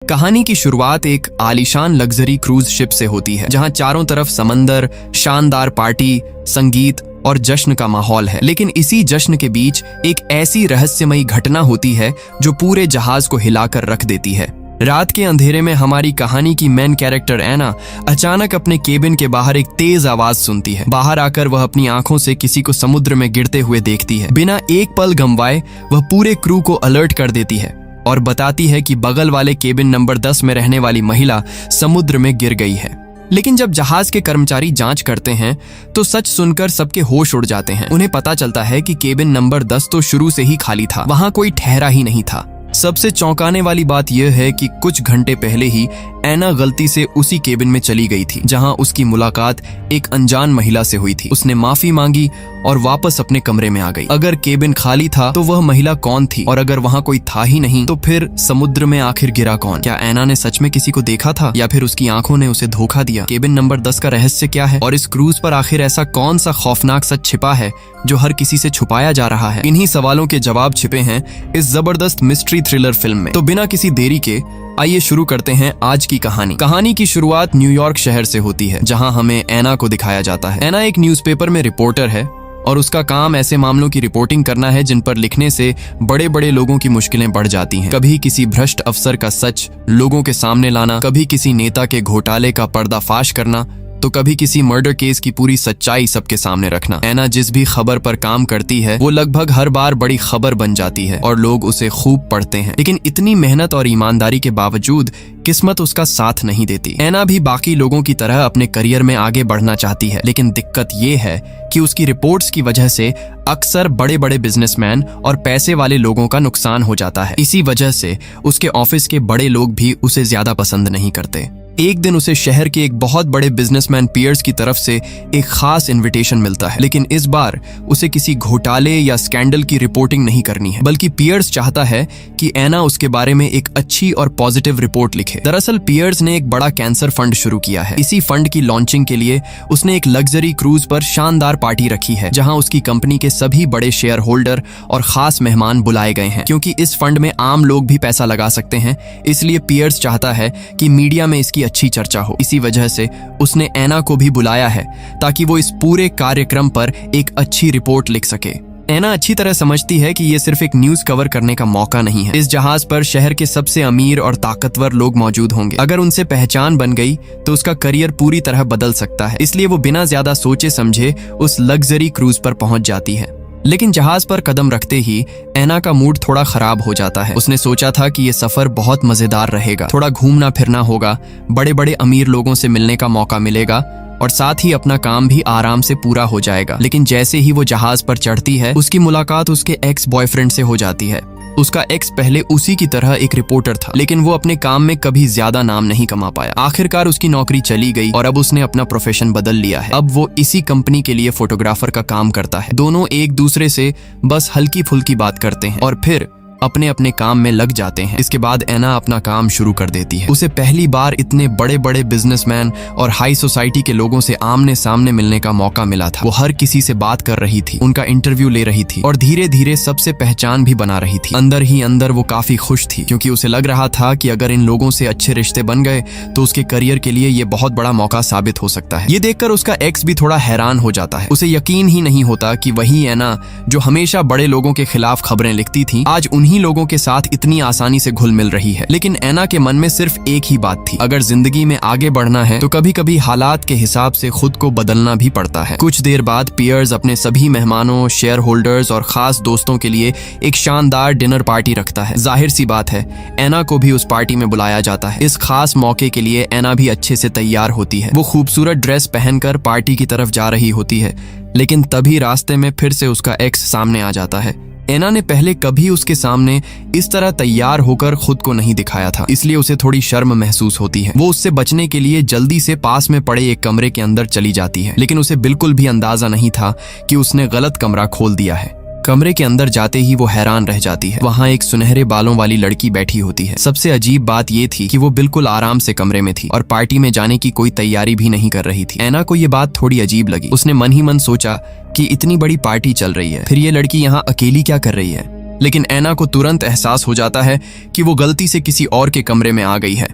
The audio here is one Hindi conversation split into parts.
कहानी की शुरुआत एक आलीशान लग्जरी क्रूज शिप से होती है, जहां चारों तरफ समंदर, शानदार पार्टी, संगीत और जश्न का माहौल है। लेकिन इसी जश्न के बीच एक ऐसी रहस्यमयी घटना होती है जो पूरे जहाज को हिलाकर रख देती है। रात के अंधेरे में हमारी कहानी की मेन कैरेक्टर एना अचानक अपने केबिन के बाहर एक तेज आवाज सुनती है। बाहर आकर वह अपनी आंखों से किसी को समुद्र में गिरते हुए देखती है। बिना एक पल गंवाए वह पूरे क्रू को अलर्ट कर देती है और बताती है कि बगल वाले केबिन नंबर 10 में रहने वाली महिला समुद्र में गिर गई है। लेकिन जब जहाज के कर्मचारी जांच करते हैं तो सच सुनकर सबके होश उड़ जाते हैं। उन्हें पता चलता है कि केबिन नंबर 10 तो शुरू से ही खाली था, वहां कोई ठहरा ही नहीं था। सबसे चौंकाने वाली बात यह है कि कुछ घंटे पहले ही एना गलती से उसी केबिन में चली गई थी जहां उसकी मुलाकात एक अनजान महिला से हुई थी। उसने माफी मांगी और वापस अपने कमरे में आ गई। अगर केबिन खाली था तो वह महिला कौन थी, और अगर वहां कोई था ही नहीं तो फिर समुद्र में आखिर गिरा कौन? क्या एना ने सच में किसी को देखा था या फिर उसकी आंखों ने उसे धोखा दिया? केबिन नंबर 10 का रहस्य क्या है, और इस क्रूज पर आखिर ऐसा कौन सा खौफनाक सच छिपा है जो हर किसी से छुपाया जा रहा है? इन्हीं सवालों के जवाब छिपे हैं इस जबरदस्त मिस्ट्री थ्रिलर फिल्म में। तो बिना किसी देरी के आइए शुरू करते हैं आज की कहानी। कहानी की शुरुआत न्यूयॉर्क शहर से होती है, जहां हमें एना को दिखाया जाता है। एना एक न्यूज़पेपर में रिपोर्टर है और उसका काम ऐसे मामलों की रिपोर्टिंग करना है जिन पर लिखने से बड़े बड़े लोगों की मुश्किलें बढ़ जाती हैं। कभी किसी भ्रष्ट अफसर का सच लोगों के सामने लाना, कभी किसी नेता के घोटाले का पर्दाफाश करना, तो कभी किसी मर्डर केस की पूरी सच्चाई सबके सामने रखना। एना जिस भी खबर पर काम करती है वो लगभग हर बार बड़ी खबर बन जाती है और लोग उसे खूब पढ़ते हैं। लेकिन इतनी मेहनत और ईमानदारी के बावजूद किस्मत उसका साथ नहीं देती। एना भी बाकी लोगों की तरह अपने करियर में आगे बढ़ना चाहती है, लेकिन दिक्कत ये है कि उसकी रिपोर्ट्स की वजह से अक्सर बड़े बड़े बिजनेसमैन और पैसे वाले लोगों का नुकसान हो जाता है। इसी वजह से उसके ऑफिस के बड़े लोग भी उसे ज्यादा पसंद नहीं करते। एक दिन उसे शहर के एक बहुत बड़े बिजनेसमैन पियर्स की तरफ से एक खास इनविटेशन मिलता है, लेकिन इस बार उसे किसी घोटाले या स्कैंडल की रिपोर्टिंग नहीं करनी है, बल्कि पियर्स चाहता है कि एना उसके बारे में एक अच्छी और पॉजिटिव रिपोर्ट लिखे। दरअसल पियर्स ने एक बड़ा कैंसर फंड शुरू किया है। इसी फंड की लॉन्चिंग के लिए उसने एक लग्जरी क्रूज पर शानदार पार्टी रखी है, जहां उसकी कंपनी के सभी बड़े शेयर होल्डर और खास मेहमान बुलाए गए हैं। क्योंकि इस फंड में आम लोग भी पैसा लगा सकते हैं, इसलिए पियर्स चाहता है कि मीडिया में इसकी अच्छी चर्चा हो। इसी वजह से उसने एना को भी बुलाया है ताकि वो इस पूरे कार्यक्रम पर एक अच्छी रिपोर्ट लिख सके। एना अच्छी तरह समझती है कि ये सिर्फ एक न्यूज कवर करने का मौका नहीं है। इस जहाज पर शहर के सबसे अमीर और ताकतवर लोग मौजूद होंगे। अगर उनसे पहचान बन गई तो उसका करियर पूरी तरह बदल सकता है। इसलिए वो बिना ज्यादा सोचे समझे उस लग्जरी क्रूज पर पहुंच जाती है। लेकिन जहाज पर कदम रखते ही एना का मूड थोड़ा खराब हो जाता है। उसने सोचा था कि ये सफर बहुत मजेदार रहेगा, थोड़ा घूमना फिरना होगा, बड़े बड़े अमीर लोगों से मिलने का मौका मिलेगा और साथ ही अपना काम भी आराम से पूरा हो जाएगा। लेकिन जैसे ही वो जहाज पर चढ़ती है उसकी मुलाकात उसके एक्स बॉयफ्रेंड से हो जाती है। उसका एक्स पहले उसी की तरह एक रिपोर्टर था, लेकिन वो अपने काम में कभी ज्यादा नाम नहीं कमा पाया। आखिरकार उसकी नौकरी चली गई और अब उसने अपना प्रोफेशन बदल लिया है। अब वो इसी कंपनी के लिए फोटोग्राफर का काम करता है। दोनों एक दूसरे से बस हल्की फुल्की बात करते हैं और फिर अपने अपने काम में लग जाते हैं। इसके बाद एना अपना काम शुरू कर देती है। उसे पहली बार इतने बड़े बड़े बिजनेसमैन और हाई सोसाइटी के लोगों से आमने सामने मिलने का मौका मिला था। वो हर किसी से बात कर रही थी, उनका इंटरव्यू ले रही थी और धीरे धीरे सबसे पहचान भी बना रही थी। अंदर ही अंदर वो काफी खुश थी, क्योंकि उसे लग रहा था कि अगर इन लोगों से अच्छे रिश्ते बन गए तो उसके करियर के लिए ये बहुत बड़ा मौका साबित हो सकता है। ये देखकर उसका एक्स भी थोड़ा हैरान हो जाता है। उसे यकीन ही नहीं होता कि वही एना जो हमेशा बड़े लोगों के खिलाफ खबरें लिखती थी, आज उन्हीं लोगों के साथ इतनी आसानी से घुल मिल रही है। लेकिन एना के मन में सिर्फ एक ही बात थी, अगर जिंदगी में आगे बढ़ना है तो कभी कभी हालात के हिसाब से खुद को बदलना भी पड़ता है। कुछ देर बाद पियर्स अपने सभी मेहमानों, शेयर होल्डर्स और खास दोस्तों के लिए एक शानदार डिनर पार्टी रखता है। जाहिर सी बात है एना को भी उस पार्टी में बुलाया जाता है। इस खास मौके के लिए एना भी अच्छे से तैयार होती है। वो खूबसूरत ड्रेस पहनकर पार्टी की तरफ जा रही होती है, लेकिन तभी रास्ते में फिर से उसका एक्स सामने आ जाता है। एना ने पहले कभी उसके सामने इस तरह तैयार होकर खुद को नहीं दिखाया था, इसलिए उसे थोड़ी शर्म महसूस होती है। वो उससे बचने के लिए जल्दी से पास में पड़े एक कमरे के अंदर चली जाती है, लेकिन उसे बिल्कुल भी अंदाजा नहीं था कि उसने गलत कमरा खोल दिया है। कमरे के अंदर जाते ही वो हैरान रह जाती है। वहाँ एक सुनहरे बालों वाली लड़की बैठी होती है। सबसे अजीब बात ये थी कि वो बिल्कुल आराम से कमरे में थी और पार्टी में जाने की कोई तैयारी भी नहीं कर रही थी। एना को ये बात थोड़ी अजीब लगी। उसने मन ही मन सोचा कि इतनी बड़ी पार्टी चल रही है, फिर ये लड़की यहाँ अकेली क्या कर रही है। लेकिन ऐना को तुरंत एहसास हो जाता है कि वो गलती से किसी और के कमरे में आ गई है।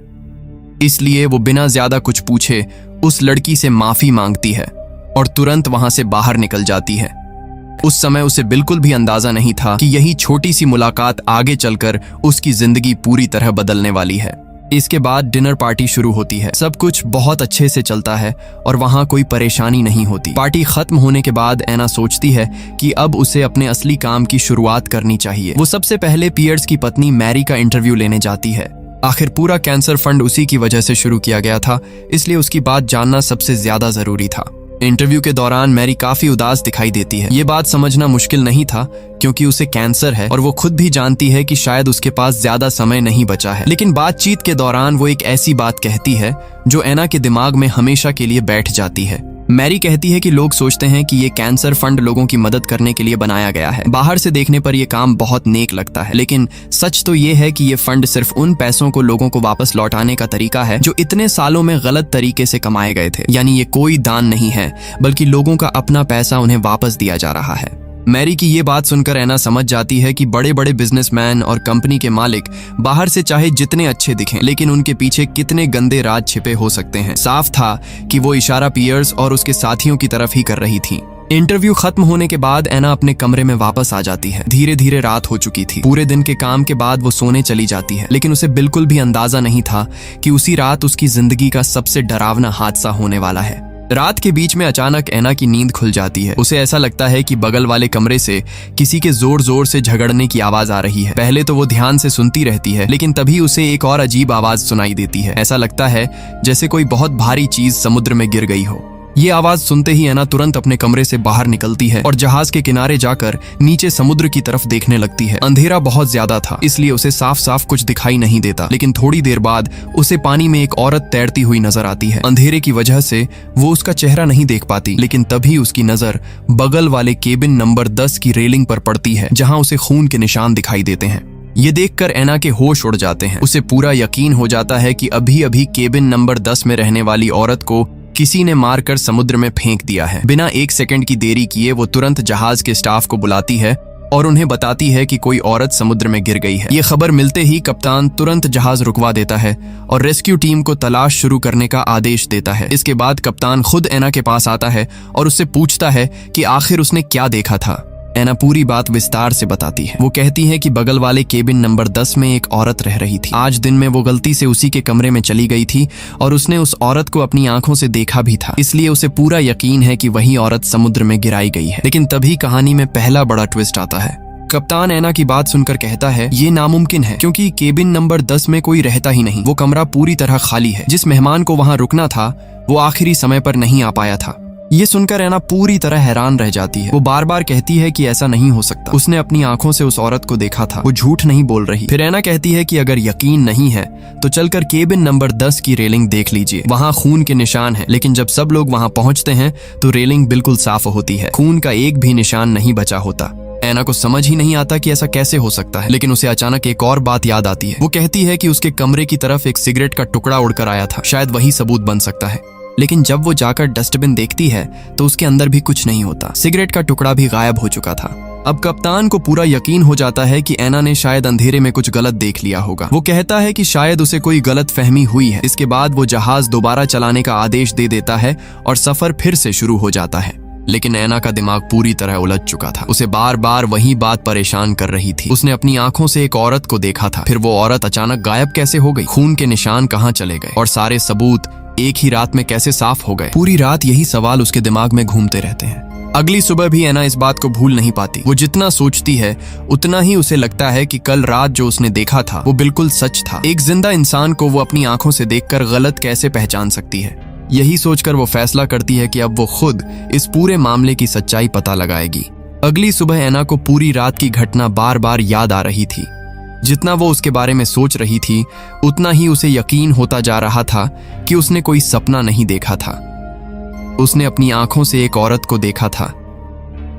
इसलिए वो बिना ज्यादा कुछ पूछे उस लड़की से माफी मांगती है और तुरंत वहां से बाहर निकल जाती है। उस समय उसे बिल्कुल भी अंदाजा नहीं था कि यही छोटी सी मुलाकात आगे चलकर उसकी जिंदगी पूरी तरह बदलने वाली है। इसके बाद डिनर पार्टी शुरू होती है। सब कुछ बहुत अच्छे से चलता है और वहां कोई परेशानी नहीं होती। पार्टी खत्म होने के बाद ऐना सोचती है कि अब उसे अपने असली काम की शुरुआत करनी चाहिए। वो सबसे पहले पियर्स की पत्नी मैरी का इंटरव्यू लेने जाती है। आखिर पूरा कैंसर फंड उसी की वजह से शुरू किया गया था, इसलिए उसकी बात जानना सबसे ज्यादा जरूरी था। इंटरव्यू के दौरान मैरी काफी उदास दिखाई देती है। ये बात समझना मुश्किल नहीं था क्योंकि उसे कैंसर है और वो खुद भी जानती है कि शायद उसके पास ज्यादा समय नहीं बचा है। लेकिन बातचीत के दौरान वो एक ऐसी बात कहती है जो ऐना के दिमाग में हमेशा के लिए बैठ जाती है। मैरी कहती है कि लोग सोचते हैं कि ये कैंसर फंड लोगों की मदद करने के लिए बनाया गया है। बाहर से देखने पर यह काम बहुत नेक लगता है, लेकिन सच तो ये है कि ये फंड सिर्फ उन पैसों को लोगों को वापस लौटाने का तरीका है जो इतने सालों में गलत तरीके से कमाए गए थे। यानी ये कोई दान नहीं है, बल्कि लोगों का अपना पैसा उन्हें वापस दिया जा रहा है। मैरी की ये बात सुनकर ऐना समझ जाती है कि बड़े बड़े बिजनेसमैन और कंपनी के मालिक बाहर से चाहे जितने अच्छे दिखें, लेकिन उनके पीछे कितने गंदे राज छिपे हो सकते हैं। साफ था कि वो इशारा पियर्स और उसके साथियों की तरफ ही कर रही थी। इंटरव्यू खत्म होने के बाद ऐना अपने कमरे में वापस आ जाती है। धीरे धीरे रात हो चुकी थी। पूरे दिन के काम के बाद वो सोने चली जाती है, लेकिन उसे बिल्कुल भी अंदाजा नहीं था कि उसी रात उसकी जिंदगी का सबसे डरावना हादसा होने वाला है। रात के बीच में अचानक ऐना की नींद खुल जाती है। उसे ऐसा लगता है कि बगल वाले कमरे से किसी के जोर जोर से झगड़ने की आवाज आ रही है। पहले तो वो ध्यान से सुनती रहती है, लेकिन तभी उसे एक और अजीब आवाज सुनाई देती है। ऐसा लगता है जैसे कोई बहुत भारी चीज समुद्र में गिर गई हो। ये आवाज सुनते ही ऐना तुरंत अपने कमरे से बाहर निकलती है और जहाज के किनारे जाकर नीचे समुद्र की तरफ देखने लगती है। अंधेरा बहुत ज्यादा था, इसलिए उसे साफ साफ कुछ दिखाई नहीं देता, लेकिन थोड़ी देर बाद उसे पानी में एक औरत तैरती हुई नजर आती है। अंधेरे की वजह से वो उसका चेहरा नहीं देख पाती, लेकिन तभी उसकी नजर बगल वाले केबिन नंबर 10 की रेलिंग पर पड़ती है, जहाँ उसे खून के निशान दिखाई देते हैं। ये देखकर ऐना के होश उड़ जाते हैं। उसे पूरा यकीन हो जाता है कि अभी अभी केबिन नंबर 10 में रहने वाली औरत को किसी ने मारकर समुद्र में फेंक दिया है। बिना एक सेकंड की देरी किए वो तुरंत जहाज के स्टाफ को बुलाती है और उन्हें बताती है कि कोई औरत समुद्र में गिर गई है। ये खबर मिलते ही कप्तान तुरंत जहाज रुकवा देता है और रेस्क्यू टीम को तलाश शुरू करने का आदेश देता है। इसके बाद कप्तान खुद ऐना के पास आता है और उससे पूछता है कि आखिर उसने क्या देखा था। ऐना पूरी बात विस्तार से बताती है। वो कहती है कि बगल वाले केबिन नंबर 10 में एक औरत रह रही थी। आज दिन में वो गलती से उसी के कमरे में चली गई थी और उसने उस औरत को अपनी आंखों से देखा भी था, इसलिए उसे पूरा यकीन है कि वही औरत समुद्र में गिराई गई है। लेकिन तभी कहानी में पहला बड़ा ट्विस्ट आता है। कप्तान ऐना की बात सुनकर कहता है ये नामुमकिन है, क्योंकि केबिन नंबर 10 में कोई रहता ही नहीं। वो कमरा पूरी तरह खाली है। जिस मेहमान को वहां रुकना था वो आखिरी समय पर नहीं आ पाया था। ये सुनकर ऐना पूरी तरह हैरान रह जाती है। वो बार बार कहती है कि ऐसा नहीं हो सकता, उसने अपनी आंखों से उस औरत को देखा था, वो झूठ नहीं बोल रही। फिर ऐना कहती है कि अगर यकीन नहीं है तो चलकर केबिन नंबर 10 की रेलिंग देख लीजिए, वहाँ खून के निशान है। लेकिन जब सब लोग वहाँ पहुँचते हैं तो रेलिंग बिल्कुल साफ होती है, खून का एक भी निशान नहीं बचा होता। ऐना को समझ ही नहीं आता कि ऐसा कैसे हो सकता है, लेकिन उसे अचानक एक और बात याद आती है। वो कहती है कि उसके कमरे की तरफ एक सिगरेट का टुकड़ा उड़कर आया था, शायद वही सबूत बन सकता है। लेकिन जब वो जाकर डस्टबिन देखती है तो उसके अंदर भी कुछ नहीं होता, सिगरेट का टुकड़ा भी गायब हो चुका था। अब कप्तान को पूरा यकीन हो जाता है कि ऐना ने शायद अंधेरे में कुछ गलत देख लिया होगा। वो कहता है कि शायद उसे कोई गलत फहमी हुई है। इसके बाद वो जहाज दोबारा चलाने का आदेश दे देता है और सफर फिर से शुरू हो जाता है। लेकिन ऐना का दिमाग पूरी तरह उलझ चुका था। उसे बार बार वही बात परेशान कर रही थी। उसने अपनी आंखों से एक औरत को देखा था, फिर वो औरत अचानक गायब कैसे हो गई, खून के निशान कहाँ चले गए और सारे सबूत एक ही रात में कैसे साफ हो गए। पूरी रात यही सवाल उसके दिमाग में घूमते रहते हैं। अगली सुबह भी ऐना इस बात को भूल नहीं पाती। वो जितना सोचती है उतना ही उसे लगता है कि कल रात जो उसने देखा था वो बिल्कुल सच था। एक जिंदा इंसान को वो अपनी आंखों से देखकर गलत कैसे पहचान सकती है। यही सोचकर वो फैसला करती है कि अब वो खुद इस पूरे मामले की सच्चाई पता लगाएगी। अगली सुबह ऐना को पूरी रात की घटना बार बार याद आ रही थी। जितना वो उसके बारे में सोच रही थी उतना ही उसे यकीन होता जा रहा था कि उसने कोई सपना नहीं देखा था। उसने अपनी आंखों से एक औरत को देखा था,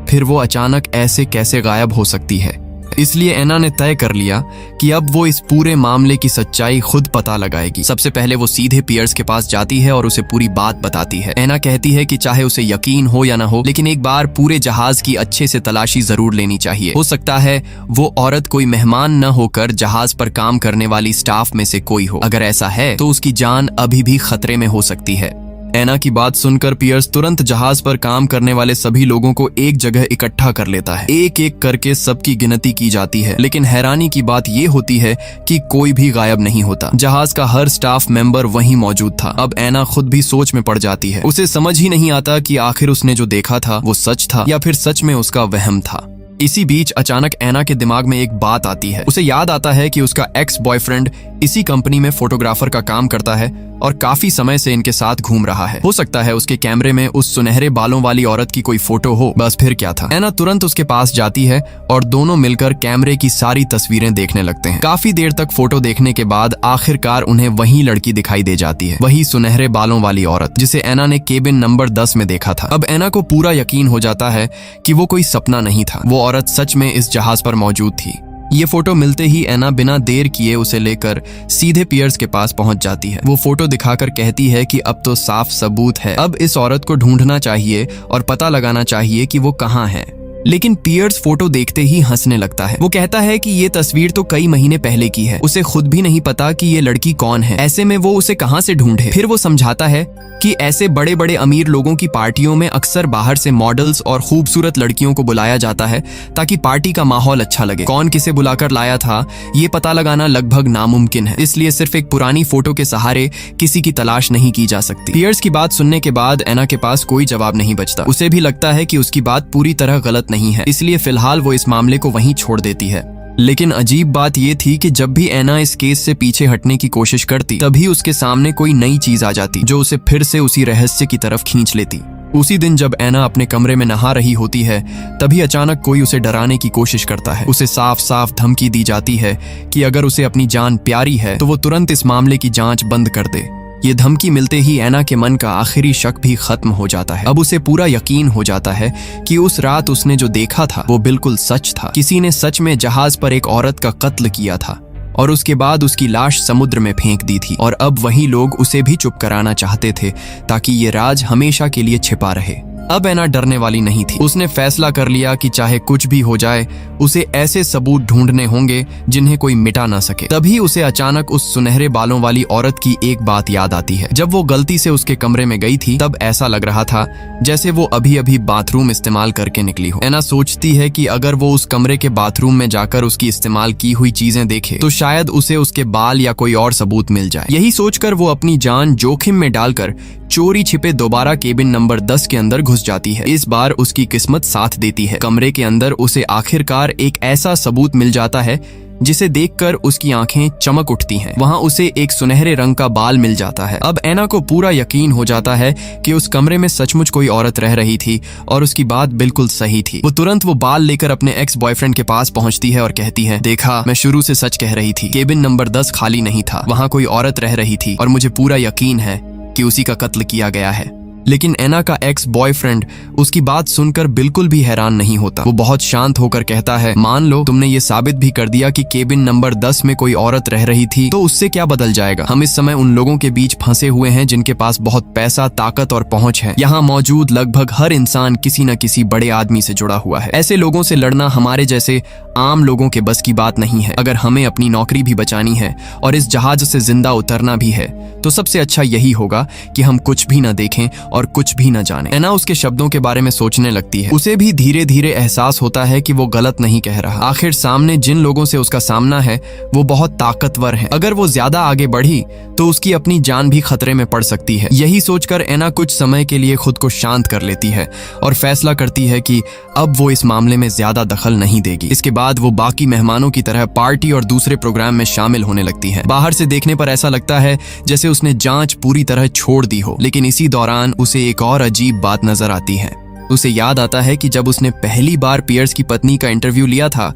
फिर वो अचानक ऐसे कैसे गायब हो सकती है। इसलिए एना ने तय कर लिया कि अब वो इस पूरे मामले की सच्चाई खुद पता लगाएगी। सबसे पहले वो सीधे पियर्स के पास जाती है और उसे पूरी बात बताती है। एना कहती है कि चाहे उसे यकीन हो या ना हो, लेकिन एक बार पूरे जहाज की अच्छे से तलाशी जरूर लेनी चाहिए। हो सकता है वो औरत कोई मेहमान न होकर जहाज पर काम करने वाली स्टाफ में से कोई हो। अगर ऐसा है तो उसकी जान अभी भी खतरे में हो सकती है। एना की बात सुनकर पियर्स तुरंत जहाज पर काम करने वाले सभी लोगों को एक जगह इकट्ठा कर लेता है। एक एक करके सबकी गिनती की जाती है, लेकिन हैरानी की बात ये होती है कि कोई भी गायब नहीं होता। जहाज का हर स्टाफ मेंबर वहीं मौजूद था। अब एना खुद भी सोच में पड़ जाती है। उसे समझ ही नहीं आता कि आखिर उसने जो देखा था वो सच था या फिर सच में उसका वहम था। इसी बीच अचानक एना के दिमाग में एक बात आती है। उसे याद आता है कि उसका एक्स बॉयफ्रेंड इसी कंपनी में फोटोग्राफर का काम करता है और काफी समय से इनके साथ घूम रहा है। हो सकता है उसके कैमरे में उस सुनहरे बालों वाली औरत की कोई फोटो हो। बस फिर क्या था। एना तुरंत उसके पास जाती है और दोनों मिलकर कैमरे की सारी तस्वीरें देखने लगते हैं। काफी देर तक फोटो देखने के बाद आखिरकार उन्हें वही लड़की दिखाई दे जाती है, वही सुनहरे बालों वाली औरत जिसे एना ने केबिन नंबर 10 में देखा था। अब एना को पूरा यकीन हो जाता है कि वो कोई सपना नहीं था, वो औरत सच में इस जहाज पर मौजूद थी। ये फोटो मिलते ही एना बिना देर किए उसे लेकर सीधे पियर्स के पास पहुंच जाती है। वो फोटो दिखाकर कहती है कि अब तो साफ सबूत है, अब इस औरत को ढूंढना चाहिए और पता लगाना चाहिए कि वो कहाँ है। लेकिन पियर्स फोटो देखते ही हंसने लगता है। वो कहता है कि ये तस्वीर तो कई महीने पहले की है, उसे खुद भी नहीं पता कि ये लड़की कौन है, ऐसे में वो उसे कहां से ढूंढे। फिर वो समझाता है कि ऐसे बड़े बड़े अमीर लोगों की पार्टियों में अक्सर बाहर से मॉडल्स और खूबसूरत लड़कियों को बुलाया जाता है ताकि पार्टी का माहौल अच्छा लगे। कौन किसे बुलाकर लाया था ये पता लगाना लगभग नामुमकिन है, इसलिए सिर्फ एक पुरानी फोटो के सहारे किसी की तलाश नहीं की जा सकती। पियर्स की बात सुनने के बाद एना के पास कोई जवाब नहीं बचता। उसे भी लगता है कि उसकी बात पूरी तरह गलत नहीं है, इसलिए फिलहाल वो इस मामले को वहीं छोड़ देती है। लेकिन अजीब बात ये थी कि जब भी एना इस केस से पीछे हटने की कोशिश करती, तभी उसके सामने कोई नई चीज आ जाती जो उसे फिर से उसी रहस्य की तरफ खींच लेती। उसी दिन जब एना अपने कमरे में नहा रही होती है, तभी अचानक कोई उसे डराने की कोशिश करता है। उसे साफ साफ धमकी दी जाती है कि अगर उसे अपनी जान प्यारी है तो वो तुरंत इस मामले की जांच बंद कर दे। ये धमकी मिलते ही एना के मन का आखिरी शक भी खत्म हो जाता है। अब उसे पूरा यकीन हो जाता है कि उस रात उसने जो देखा था वो बिल्कुल सच था। किसी ने सच में जहाज पर एक औरत का कत्ल किया था और उसके बाद उसकी लाश समुद्र में फेंक दी थी, और अब वही लोग उसे भी चुप कराना चाहते थे ताकि ये राज हमेशा के लिए छिपा रहे। अब एना डरने वाली नहीं थी। उसने फैसला कर लिया कि चाहे कुछ भी हो जाए, उसे ऐसे सबूत ढूंढने होंगे जिन्हें कोई मिटा ना सके। तभी उसे अचानक उस सुनहरे बालों वाली औरत की एक बात याद आती है। जब वो गलती से उसके कमरे में गई थी तब ऐसा लग रहा था जैसे वो अभी अभी बाथरूम इस्तेमाल करके निकली हो। एना सोचती है कि अगर वो उस कमरे के बाथरूम में जाकर उसकी इस्तेमाल की हुई चीजें देखे तो शायद उसे उसके बाल या कोई और सबूत मिल जाए। यही सोचकर वो अपनी जान जोखिम में डालकर चोरी छिपे दोबारा केबिन नंबर 10 के अंदर घुस जाती है। इस बार उसकी किस्मत साथ देती है। कमरे के अंदर उसे आखिरकार एक ऐसा सबूत मिल जाता है जिसे देखकर उसकी आंखें चमक उठती हैं। वहां उसे एक सुनहरे रंग का बाल मिल जाता है। अब एना को पूरा यकीन हो जाता है कि उस कमरे में सचमुच कोई औरत रह रही थी और उसकी बात बिल्कुल सही थी। वो तुरंत वो बाल लेकर अपने एक्स बॉयफ्रेंड के पास पहुंचती है और कहती है, देखा, मैं शुरू से सच कह रही थी। केबिन नंबर 10 खाली नहीं था, वहां कोई औरत रह रही थी और मुझे पूरा यकीन है कि उसी का कत्ल किया गया है। लेकिन एना का एक्स बॉयफ्रेंड उसकी बात सुनकर बिल्कुल भी हैरान नहीं होता। वो बहुत शांत होकर कहता है, मान लो तुमने ये साबित भी कर दिया कि केबिन नंबर 10 में कोई औरत रह रही थी, तो उससे क्या बदल जाएगा? हम इस समय उन लोगों के बीच फंसे हुए हैं जिनके पास बहुत पैसा, ताकत और पहुंच है। यहाँ मौजूद लगभग हर इंसान किसी न किसी बड़े आदमी से जुड़ा हुआ है। ऐसे लोगों से लड़ना हमारे जैसे आम लोगों के बस की बात नहीं है। अगर हमें अपनी नौकरी भी बचानी है और इस जहाज से जिंदा उतरना भी है तो सबसे अच्छा यही होगा कि हम कुछ भी न देखें और कुछ भी न जाने। एना उसके शब्दों के बारे में सोचने लगती है। उसे भी धीरे धीरे एहसास होता है कि वो गलत नहीं कह रहा। आखिर सामने जिन लोगों से उसका सामना है वो बहुत ताकतवर हैं। अगर वो ज्यादा आगे बढ़ी तो उसकी अपनी जान भी खतरे में पड़ सकती है। यही सोचकर एना कुछ समय के लिए खुद को शांत कर लेती है और फैसला करती है कि अब वो इस मामले में ज्यादा दखल नहीं देगी। इसके बाद वो बाकी मेहमानों की तरह पार्टी और दूसरे प्रोग्राम में शामिल होने लगती है। बाहर से देखने पर ऐसा लगता है जैसे उसने जांच पूरी तरह छोड़ दी हो, लेकिन इसी दौरान उसे एक और अजीब बात नजर आती है। उसे याद आता है कि जब उसने पहली बार पियर्स की पत्नी का इंटरव्यू लिया था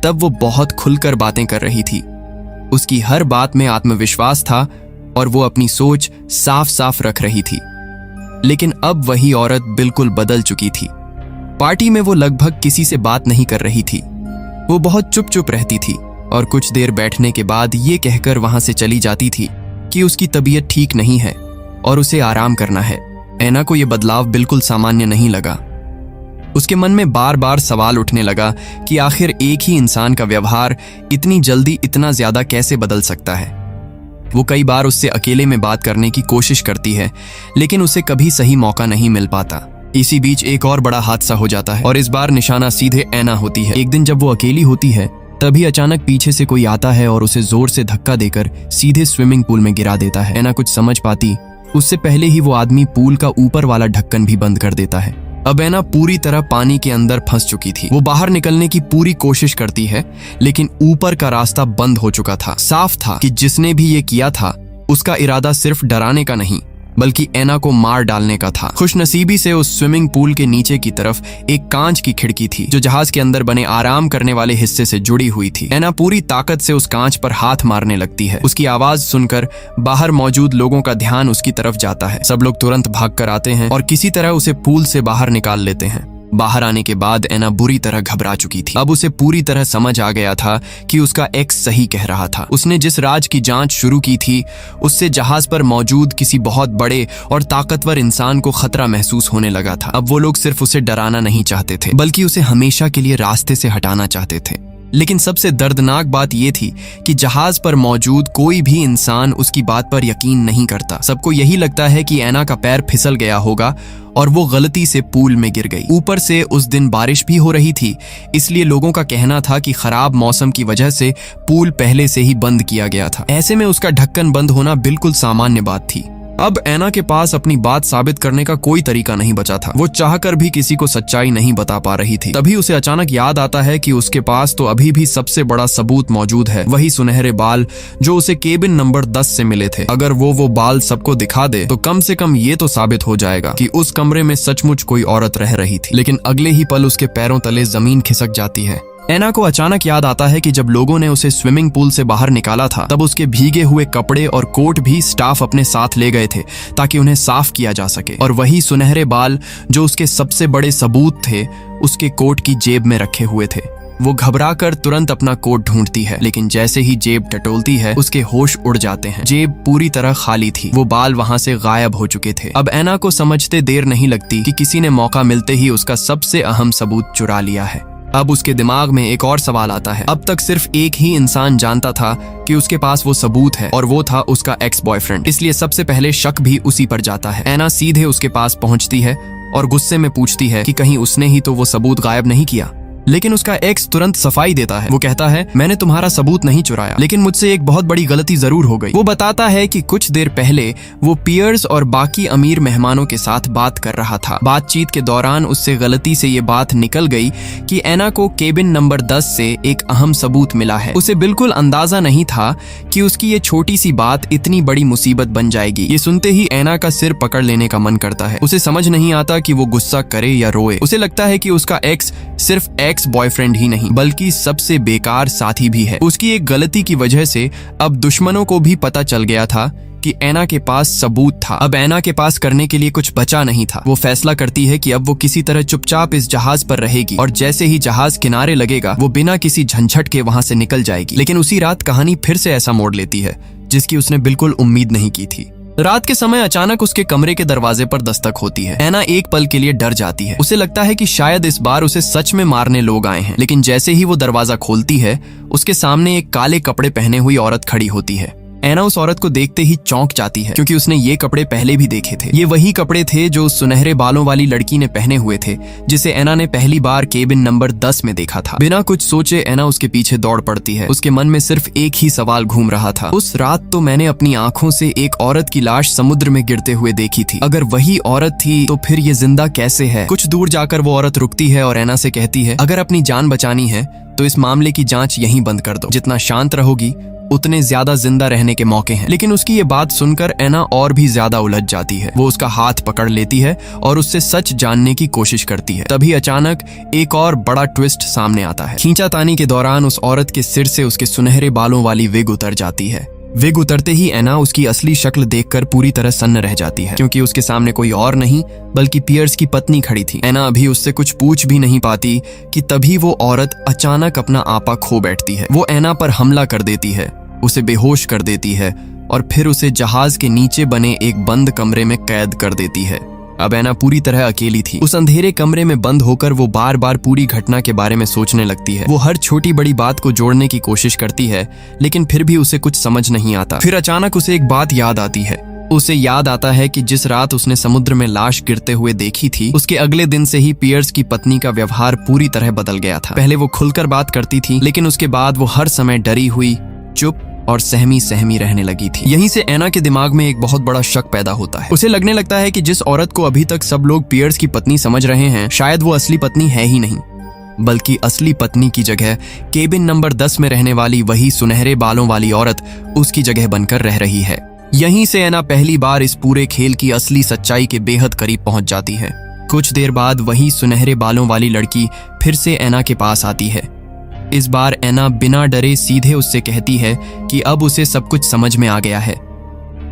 तब वो बहुत खुलकर बातें कर रही थी। उसकी हर बात में आत्मविश्वास था और वो अपनी सोच साफ साफ रख रही थी। लेकिन अब वही औरत बिल्कुल बदल चुकी थी। पार्टी में वो लगभग किसी से बात नहीं कर रही थी। वो बहुत चुप चुप रहती थी और कुछ देर बैठने के बाद ये कहकर वहां से चली जाती थी कि उसकी तबीयत ठीक नहीं है और उसे आराम करना है। ऐना को यह बदलाव बिल्कुल सामान्य नहीं लगा। उसके मन में बार बार सवाल उठने लगा कि आखिर एक ही इंसान का व्यवहार इतनी जल्दी इतना ज्यादा कैसे बदल सकता है। वो कई बार उससे अकेले में बात करने की कोशिश करती है, लेकिन उसे कभी सही मौका नहीं मिल पाता। इसी बीच एक और बड़ा हादसा हो जाता है और इस बार निशाना सीधे ऐना होती है। एक दिन जब वो अकेली होती है, तभी अचानक पीछे से कोई आता है और उसे जोर से धक्का देकर सीधे स्विमिंग पूल में गिरा देता है। ऐना कुछ समझ पाती उससे पहले ही वो आदमी पूल का ऊपर वाला ढक्कन भी बंद कर देता है। अब ऐना पूरी तरह पानी के अंदर फंस चुकी थी। वो बाहर निकलने की पूरी कोशिश करती है, लेकिन ऊपर का रास्ता बंद हो चुका था। साफ था कि जिसने भी ये किया था उसका इरादा सिर्फ डराने का नहीं बल्कि ऐना को मार डालने का था। खुशनसीबी से उस स्विमिंग पूल के नीचे की तरफ एक कांच की खिड़की थी जो जहाज के अंदर बने आराम करने वाले हिस्से से जुड़ी हुई थी। ऐना पूरी ताकत से उस कांच पर हाथ मारने लगती है। उसकी आवाज सुनकर बाहर मौजूद लोगों का ध्यान उसकी तरफ जाता है। सब लोग तुरंत भाग कर आते हैं और किसी तरह उसे पूल से बाहर निकाल लेते हैं। बाहर आने के बाद ऐना बुरी तरह घबरा चुकी थी। अब उसे पूरी तरह समझ आ गया था कि उसका एक्स सही कह रहा था। उसने जिस राज की जांच शुरू की थी उससे जहाज पर मौजूद किसी बहुत बड़े और ताकतवर इंसान को खतरा महसूस होने लगा था। अब वो लोग सिर्फ उसे डराना नहीं चाहते थे बल्कि उसे हमेशा के लिए रास्ते से हटाना चाहते थे। लेकिन सबसे दर्दनाक बात यह थी कि जहाज पर मौजूद कोई भी इंसान उसकी बात पर यकीन नहीं करता। सबको यही लगता है कि ऐना का पैर फिसल गया होगा और वो गलती से पूल में गिर गई। ऊपर से उस दिन बारिश भी हो रही थी, इसलिए लोगों का कहना था कि खराब मौसम की वजह से पूल पहले से ही बंद किया गया था। ऐसे में उसका ढक्कन बंद होना बिल्कुल सामान्य बात थी। अब ऐना के पास अपनी बात साबित करने का कोई तरीका नहीं बचा था। वो चाहकर भी किसी को सच्चाई नहीं बता पा रही थी। तभी उसे अचानक याद आता है कि उसके पास तो अभी भी सबसे बड़ा सबूत मौजूद है, वही सुनहरे बाल जो उसे केबिन नंबर 10 से मिले थे। अगर वो बाल सबको दिखा दे तो कम से कम ये तो साबित हो जाएगा कि उस कमरे में सचमुच कोई औरत रह रही थी। लेकिन अगले ही पल उसके पैरों तले जमीन खिसक जाती है। ऐना को अचानक याद आता है कि जब लोगों ने उसे स्विमिंग पूल से बाहर निकाला था तब उसके भीगे हुए कपड़े और कोट भी स्टाफ अपने साथ ले गए थे ताकि उन्हें साफ किया जा सके। और वही सुनहरे बाल जो उसके सबसे बड़े सबूत थे उसके कोट की जेब में रखे हुए थे। वो घबराकर तुरंत अपना कोट ढूंढती है, लेकिन जैसे ही जेब टटोलती है उसके होश उड़ जाते हैं। जेब पूरी तरह खाली थी। वो बाल वहां से गायब हो चुके थे। अब ऐना को समझते देर नहीं लगती कि किसी ने मौका मिलते ही उसका सबसे अहम सबूत चुरा लिया है। अब उसके दिमाग में एक और सवाल आता है। अब तक सिर्फ एक ही इंसान जानता था कि उसके पास वो सबूत है और वो था उसका एक्स बॉयफ्रेंड, इसलिए सबसे पहले शक भी उसी पर जाता है। ऐना सीधे उसके पास पहुंचती है और गुस्से में पूछती है कि कहीं उसने ही तो वो सबूत गायब नहीं किया। लेकिन उसका एक्स तुरंत सफाई देता है। वो कहता है, मैंने तुम्हारा सबूत नहीं चुराया, लेकिन मुझसे एक बहुत बड़ी गलती जरूर हो गई। वो बताता है कि कुछ देर पहले वो पियर्स और बाकी अमीर मेहमानों के साथ बात कर रहा था। बातचीत के दौरान उससे गलती से ये बात निकल गई कि ऐना को केबिन नंबर 10 से एक अहम सबूत मिला है। उसे बिल्कुल अंदाजा नहीं था कि उसकी ये छोटी सी बात इतनी बड़ी मुसीबत बन जाएगी। ये सुनते ही ऐना का सिर पकड़ लेने का मन करता है। उसे समझ नहीं आता कि वो गुस्सा करे या रोए। उसे लगता है कि उसका एक्स सिर्फ एक्स बॉयफ्रेंड ही नहीं बल्कि सबसे बेकार साथी भी है। उसकी एक गलती की वजह से अब दुश्मनों को भी पता चल गया था कि ऐना के पास सबूत था। अब ऐना के पास करने के लिए कुछ बचा नहीं था। वो फैसला करती है कि अब वो किसी तरह चुपचाप इस जहाज पर रहेगी और जैसे ही जहाज किनारे लगेगा वो बिना किसी झंझट के वहां से निकल जाएगी। लेकिन उसी रात कहानी फिर से ऐसा मोड़ लेती है जिसकी उसने बिल्कुल उम्मीद नहीं की थी। रात के समय अचानक उसके कमरे के दरवाजे पर दस्तक होती है। ऐना एक पल के लिए डर जाती है। उसे लगता है कि शायद इस बार उसे सच में मारने लोग आए हैं। लेकिन जैसे ही वो दरवाजा खोलती है उसके सामने एक काले कपड़े पहने हुई औरत खड़ी होती है। ऐना उस औरत को देखते ही चौंक जाती है क्योंकि उसने ये कपड़े पहले भी देखे थे। ये वही कपड़े थे जो उस सुनहरे बालों वाली लड़की ने पहने हुए थे जिसे ऐना ने पहली बार केबिन नंबर 10 में देखा था। बिना कुछ सोचे ऐना उसके पीछे दौड़ पड़ती है। उसके मन में सिर्फ एक ही सवाल घूम रहा था। उस रात तो मैंने अपनी आंखों से एक औरत की लाश समुद्र में गिरते हुए देखी थी। अगर वही औरत थी तो फिर ये जिंदा कैसे है? कुछ दूर जाकर वो औरत रुकती है और ऐना से कहती है, अगर अपनी जान बचानी है तो इस मामले की जांच यहीं बंद कर दो। जितना शांत रहोगी उतने ज्यादा जिंदा रहने के मौके हैं। लेकिन उसकी ये बात सुनकर ऐना और भी ज्यादा उलझ जाती है। वो उसका हाथ पकड़ लेती है और उससे सच जानने की कोशिश करती है। तभी अचानक एक और बड़ा ट्विस्ट सामने आता है। खींचातानी के दौरान उस औरत के सिर से उसके सुनहरे बालों वाली विग उतर जाती है। विग उतरते ही एना उसकी असली शक्ल देखकर पूरी तरह सन्न रह जाती है, क्योंकि उसके सामने कोई और नहीं बल्कि पियर्स की पत्नी खड़ी थी। एना अभी उससे कुछ पूछ भी नहीं पाती कि तभी वो औरत अचानक अपना आपा खो बैठती है। वो एना पर हमला कर देती है, उसे बेहोश कर देती है और फिर उसे जहाज के नीचे बने एक बंद कमरे में कैद कर देती है। अब एना पूरी तरह अकेली थी। उस अंधेरे कमरे में बंद होकर वो बार बार पूरी घटना के बारे में सोचने लगती है। वो हर छोटी बड़ी बात को जोड़ने की कोशिश करती है, लेकिन फिर भी उसे कुछ समझ नहीं आता। फिर अचानक उसे एक बात याद आती है। उसे याद आता है कि जिस रात उसने समुद्र में लाश गिरते हुए देखी थी, उसके अगले दिन से ही पियर्स की पत्नी का व्यवहार पूरी तरह बदल गया था। पहले वो खुलकर बात करती थी, लेकिन उसके बाद वो हर समय डरी हुई, चुप और सहमी सहमी रहने लगी थी। यहीं से एना के दिमाग में एक बहुत बड़ा शक पैदा होता है। उसे लगने लगता है कि जिस औरत को अभी तक सब लोग पियर्स की पत्नी समझ रहे हैं, शायद वो असली पत्नी है ही नहीं, बल्कि असली पत्नी की जगह केबिन नंबर 10 में रहने वाली वही सुनहरे बालों वाली औरत उसकी जगह बनकर रह रही है। यहीं से एना पहली बार इस पूरे खेल की असली सच्चाई के बेहद करीब पहुंच जाती है। कुछ देर बाद वही सुनहरे बालों वाली लड़की फिर से एना के पास आती है। इस बार एना बिना डरे सीधे उससे कहती है कि अब उसे सब कुछ समझ में आ गया है।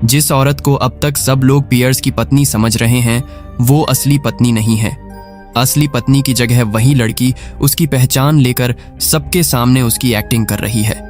जिस औरत को अब तक सब लोग पियर्स की पत्नी समझ रहे हैं, वो असली पत्नी नहीं है। असली पत्नी की जगह वही लड़की उसकी पहचान लेकर सबके सामने उसकी एक्टिंग कर रही है।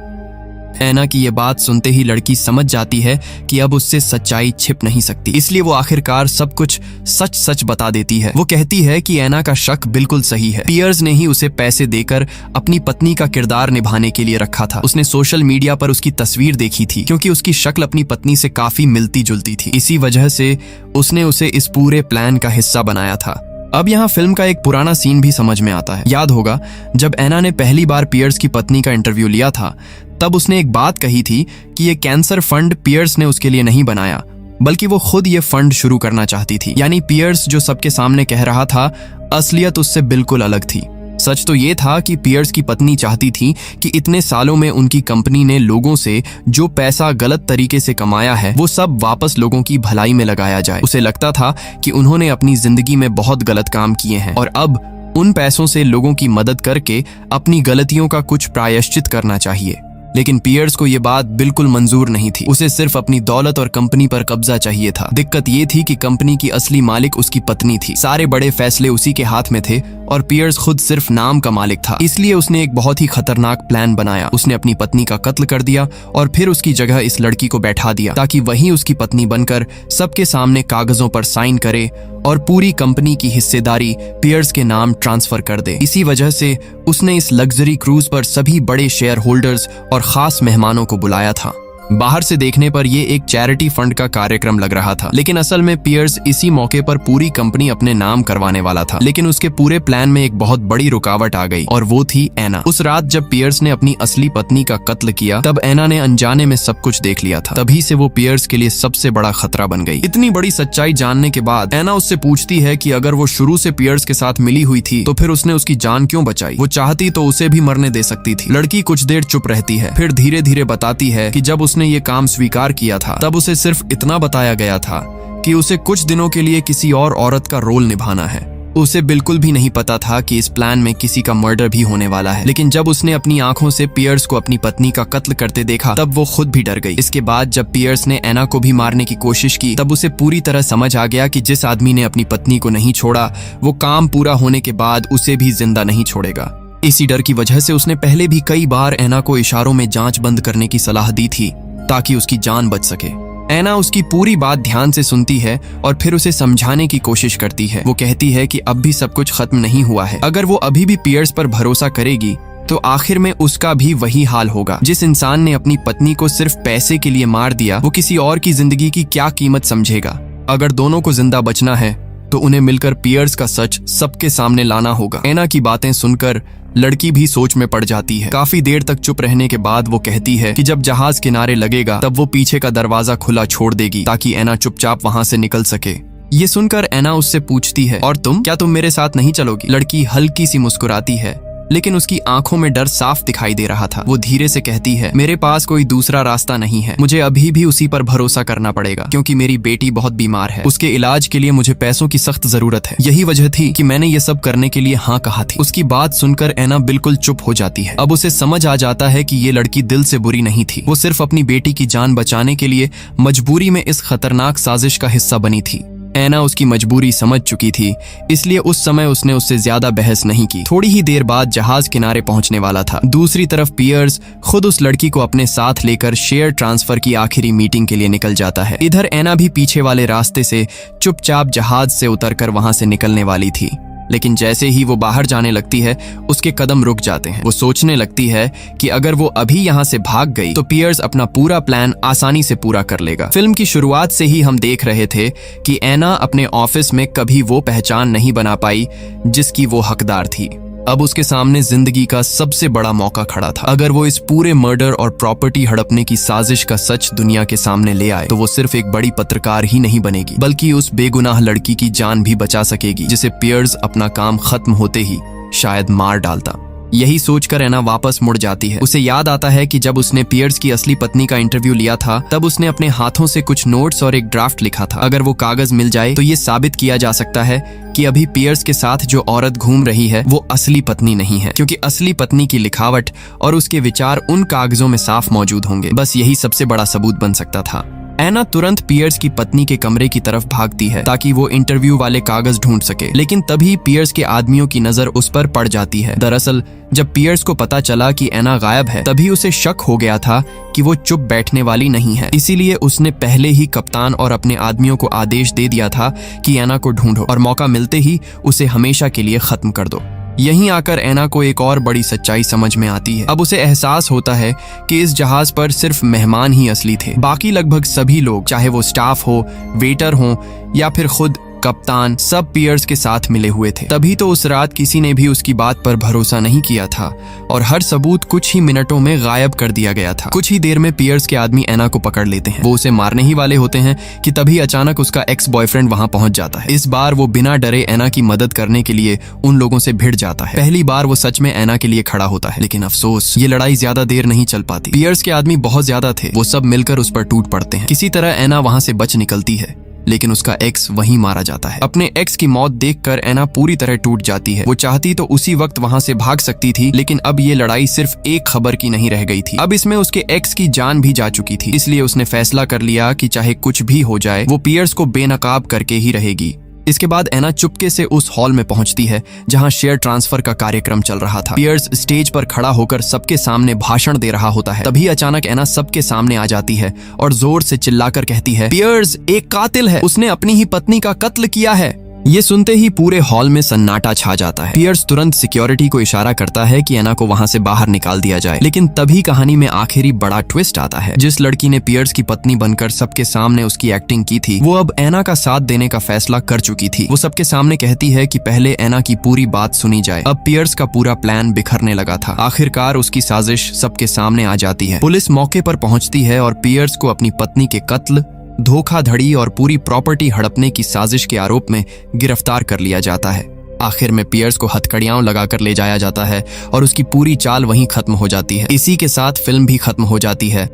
एना की ये बात सुनते ही लड़की समझ जाती है कि अब उससे सच्चाई छिप नहीं सकती, इसलिए वो आखिरकार सब कुछ सच सच बता देती है। वो कहती है कि एना का शक बिल्कुल सही है। पियर्स ने ही उसे पैसे देकर अपनी पत्नी का किरदार निभाने के लिए रखा था। उसने सोशल मीडिया पर उसकी तस्वीर देखी थी, क्योंकि उसकी शक्ल अपनी पत्नी से काफी मिलती जुलती थी। इसी वजह से उसने उसे इस पूरे प्लान का हिस्सा बनाया था। अब यहाँ फिल्म का एक पुराना सीन भी समझ में आता है। याद होगा जब एना ने पहली बार पियर्स की पत्नी का इंटरव्यू लिया था, तब उसने एक बात कही थी कि ये कैंसर फंड पियर्स ने उसके लिए नहीं बनाया, बल्कि वो खुद ये फंड शुरू करना चाहती थी। यानी पियर्स जो सबके सामने कह रहा था, असलियत उससे बिल्कुल अलग थी। सच तो ये था कि पियर्स की पत्नी चाहती थी कि इतने सालों में उनकी कंपनी ने लोगों से जो पैसा गलत तरीके से कमाया है, वो सब वापस लोगों की भलाई में लगाया जाए। उसे लगता था कि उन्होंने अपनी जिंदगी में बहुत गलत काम किए हैं और अब उन पैसों से लोगों की मदद करके अपनी गलतियों का कुछ प्रायश्चित करना चाहिए। लेकिन पियर्स को यह बात बिल्कुल मंजूर नहीं थी। उसे सिर्फ अपनी दौलत और कंपनी पर कब्जा चाहिए था। दिक्कत ये थी कि कंपनी की असली मालिक उसकी पत्नी थी। सारे बड़े फैसले उसी के हाथ में थे और पियर्स खुद सिर्फ नाम का मालिक था। इसलिए उसने एक बहुत ही खतरनाक प्लान बनाया। उसने अपनी पत्नी का कत्ल कर दिया और फिर उसकी जगह इस लड़की को बैठा दिया, ताकि वही उसकी पत्नी बनकर सबके सामने कागजों पर साइन करे और पूरी कंपनी की हिस्सेदारी पियर्स के नाम ट्रांसफर कर दे। इसी वजह से उसने इस लग्जरी क्रूज पर सभी बड़े शेयर होल्डर्स और खास मेहमानों को बुलाया था। बाहर से देखने पर यह एक चैरिटी फंड का कार्यक्रम लग रहा था, लेकिन असल में पियर्स इसी मौके पर पूरी कंपनी अपने नाम करवाने वाला था। लेकिन उसके पूरे प्लान में एक बहुत बड़ी रुकावट आ गई और वो थी एना। उस रात जब पियर्स ने अपनी असली पत्नी का कत्ल किया, तब एना ने अनजाने में सब कुछ देख लिया था। तभी से वो पियर्स के लिए सबसे बड़ा खतरा बन गई। इतनी बड़ी सच्चाई जानने के बाद एना उससे पूछती है कि अगर वो शुरू से पियर्स के साथ मिली हुई थी, तो फिर उसने उसकी जान क्यों बचाई? वो चाहती तो उसे भी मरने दे सकती थी। लड़की कुछ देर चुप रहती है, फिर धीरे धीरे बताती है कि जब उसने ये काम स्वीकार किया था, तब उसे सिर्फ इतना बताया गया था कि उसे कुछ दिनों के लिए किसी और औरत का रोल निभाना है। उसे बिल्कुल भी नहीं पता था कि इस प्लान में किसी का मर्डर भी होने वाला है। लेकिन जब उसने अपनी आंखों से पियर्स को अपनी पत्नी का कत्ल करते देखा, तब वो खुद भी डर गई। इसके बाद जब पियर्स ने एना को भी मारने की कोशिश की, तब उसे पूरी तरह समझ आ गया कि जिस आदमी ने अपनी पत्नी को नहीं छोड़ा, वो काम पूरा होने के बाद उसे भी जिंदा नहीं छोड़ेगा। इसी डर की वजह से उसने पहले भी कई बार एना को इशारों में जांच बंद करने की सलाह दी थी, ताकि उसकी जान बच सके। एना उसकी पूरी बात ध्यान से सुनती है और फिर उसे समझाने की कोशिश करती है। वो कहती है कि अब भी सब कुछ खत्म नहीं हुआ है। अगर वो अभी भी पियर्स पर भरोसा करेगी, तो आखिर में उसका भी वही हाल होगा। जिस इंसान ने अपनी पत्नी को सिर्फ पैसे के लिए मार दिया, वो किसी और की जिंदगी की क्या कीमत समझेगा? अगर दोनों को जिंदा बचना है, तो उन्हें मिलकर पियर्स का सच सबके सामने लाना होगा। एना की बातें सुनकर लड़की भी सोच में पड़ जाती है। काफी देर तक चुप रहने के बाद वो कहती है कि जब जहाज किनारे लगेगा, तब वो पीछे का दरवाजा खुला छोड़ देगी, ताकि एना चुपचाप वहां से निकल सके। ये सुनकर एना उससे पूछती है, और तुम? क्या तुम मेरे साथ नहीं चलोगी? लड़की हल्की सी मुस्कुराती है लेकिन उसकी आंखों में डर साफ दिखाई दे रहा था। वो धीरे से कहती है, मेरे पास कोई दूसरा रास्ता नहीं है, मुझे अभी भी उसी पर भरोसा करना पड़ेगा क्योंकि मेरी बेटी बहुत बीमार है। उसके इलाज के लिए मुझे पैसों की सख्त जरूरत है। यही वजह थी कि मैंने ये सब करने के लिए हाँ कहा थी। उसकी बात सुनकर ऐना बिल्कुल चुप हो जाती है। अब उसे समझ आ जाता है कि ये लड़की दिल से बुरी नहीं थी, वो सिर्फ अपनी बेटी की जान बचाने के लिए मजबूरी में इस खतरनाक साजिश का हिस्सा बनी थी। ऐना उसकी मजबूरी समझ चुकी थी, इसलिए उस समय उसने उससे ज्यादा बहस नहीं की। थोड़ी ही देर बाद जहाज किनारे पहुंचने वाला था। दूसरी तरफ पियर्स खुद उस लड़की को अपने साथ लेकर शेयर ट्रांसफर की आखिरी मीटिंग के लिए निकल जाता है। इधर ऐना भी पीछे वाले रास्ते से चुपचाप जहाज से उतरकर वहां से निकलने वाली थी, लेकिन जैसे ही वो बाहर जाने लगती है उसके कदम रुक जाते हैं। वो सोचने लगती है कि अगर वो अभी यहाँ से भाग गई तो पियर्स अपना पूरा प्लान आसानी से पूरा कर लेगा। फिल्म की शुरुआत से ही हम देख रहे थे कि ऐना अपने ऑफिस में कभी वो पहचान नहीं बना पाई जिसकी वो हकदार थी। अब उसके सामने जिंदगी का सबसे बड़ा मौका खड़ा था। अगर वो इस पूरे मर्डर और प्रॉपर्टी हड़पने की साजिश का सच दुनिया के सामने ले आए तो वो सिर्फ एक बड़ी पत्रकार ही नहीं बनेगी, बल्कि उस बेगुनाह लड़की की जान भी बचा सकेगी जिसे पियर्स अपना काम खत्म होते ही शायद मार डालता। यही सोचकर ऐना वापस मुड़ जाती है। उसे याद आता है कि जब उसने पियर्स की असली पत्नी का इंटरव्यू लिया था तब उसने अपने हाथों से कुछ नोट्स और एक ड्राफ्ट लिखा था। अगर वो कागज मिल जाए तो ये साबित किया जा सकता है कि अभी पियर्स के साथ जो औरत घूम रही है वो असली पत्नी नहीं है, क्योंकि असली पत्नी की लिखावट और उसके विचार उन कागजों में साफ मौजूद होंगे। बस यही सबसे बड़ा सबूत बन सकता था। ऐना तुरंत पियर्स की पत्नी के कमरे की तरफ भागती है ताकि वो इंटरव्यू वाले कागज ढूंढ सके, लेकिन तभी पियर्स के आदमियों की नजर उस पर पड़ जाती है। दरअसल जब पियर्स को पता चला कि ऐना गायब है तभी उसे शक हो गया था कि वो चुप बैठने वाली नहीं है। इसीलिए उसने पहले ही कप्तान और अपने आदमियों को आदेश दे दिया था कि ऐना को ढूंढो और मौका मिलते ही उसे हमेशा के लिए खत्म कर दो। यहीं आकर ऐना को एक और बड़ी सच्चाई समझ में आती है। अब उसे एहसास होता है कि इस जहाज पर सिर्फ मेहमान ही असली थे, बाकी लगभग सभी लोग, चाहे वो स्टाफ हो, वेटर हो या फिर खुद कप्तान, सब पियर्स के साथ मिले हुए थे। तभी तो उस रात किसी ने भी उसकी बात पर भरोसा नहीं किया था और हर सबूत कुछ ही मिनटों में गायब कर दिया गया था। कुछ ही देर में पियर्स के आदमी ऐना को पकड़ लेते हैं। वो उसे मारने ही वाले होते हैं कि तभी अचानक उसका एक्स बॉयफ्रेंड वहां पहुंच जाता है। इस बार वो बिना डरे ऐना की मदद करने के लिए उन लोगों से भिड़ जाता है। पहली बार वो सच में ऐना के लिए खड़ा होता है, लेकिन अफसोस ये लड़ाई ज्यादा देर नहीं चल पाती। पियर्स के आदमी बहुत ज्यादा थे, वो सब मिलकर उस पर टूट पड़ते हैं। किसी तरह ऐना वहां से बच निकलती है, लेकिन उसका एक्स वहीं मारा जाता है। अपने एक्स की मौत देखकर ऐना पूरी तरह टूट जाती है। वो चाहती तो उसी वक्त वहां से भाग सकती थी, लेकिन अब ये लड़ाई सिर्फ एक खबर की नहीं रह गई थी। अब इसमें उसके एक्स की जान भी जा चुकी थी, इसलिए उसने फैसला कर लिया कि चाहे कुछ भी हो जाए वो पियर्स को बेनकाब करके ही रहेगी। इसके बाद ऐना चुपके से उस हॉल में पहुंचती है जहां शेयर ट्रांसफर का कार्यक्रम चल रहा था। पियर्स स्टेज पर खड़ा होकर सबके सामने भाषण दे रहा होता है। तभी अचानक ऐना सबके सामने आ जाती है और जोर से चिल्लाकर कहती है, पियर्स एक कातिल है, उसने अपनी ही पत्नी का कत्ल किया है। ये सुनते ही पूरे हॉल में सन्नाटा छा जाता है। पियर्स तुरंत सिक्योरिटी को इशारा करता है कि ऐना को वहां से बाहर निकाल दिया जाए, लेकिन तभी कहानी में आखिरी बड़ा ट्विस्ट आता है। जिस लड़की ने पियर्स की पत्नी बनकर सबके सामने उसकी एक्टिंग की थी वो अब ऐना का साथ देने का फैसला कर चुकी थी। वो सबके सामने कहती है कि पहले ऐना की पूरी बात सुनी जाए। अब पियर्स का पूरा प्लान बिखरने लगा था। आखिरकार उसकी साजिश सबके सामने आ जाती है। पुलिस मौके पर पहुंचती है और पियर्स को अपनी पत्नी के कत्ल, धोखाधड़ी और पूरी प्रॉपर्टी हड़पने की साजिश के आरोप में गिरफ्तार कर लिया जाता है। आखिर में पियर्स को हथकड़ियां लगाकर ले जाया जाता है और उसकी पूरी चाल वहीं खत्म हो जाती है। इसी के साथ फिल्म भी खत्म हो जाती है।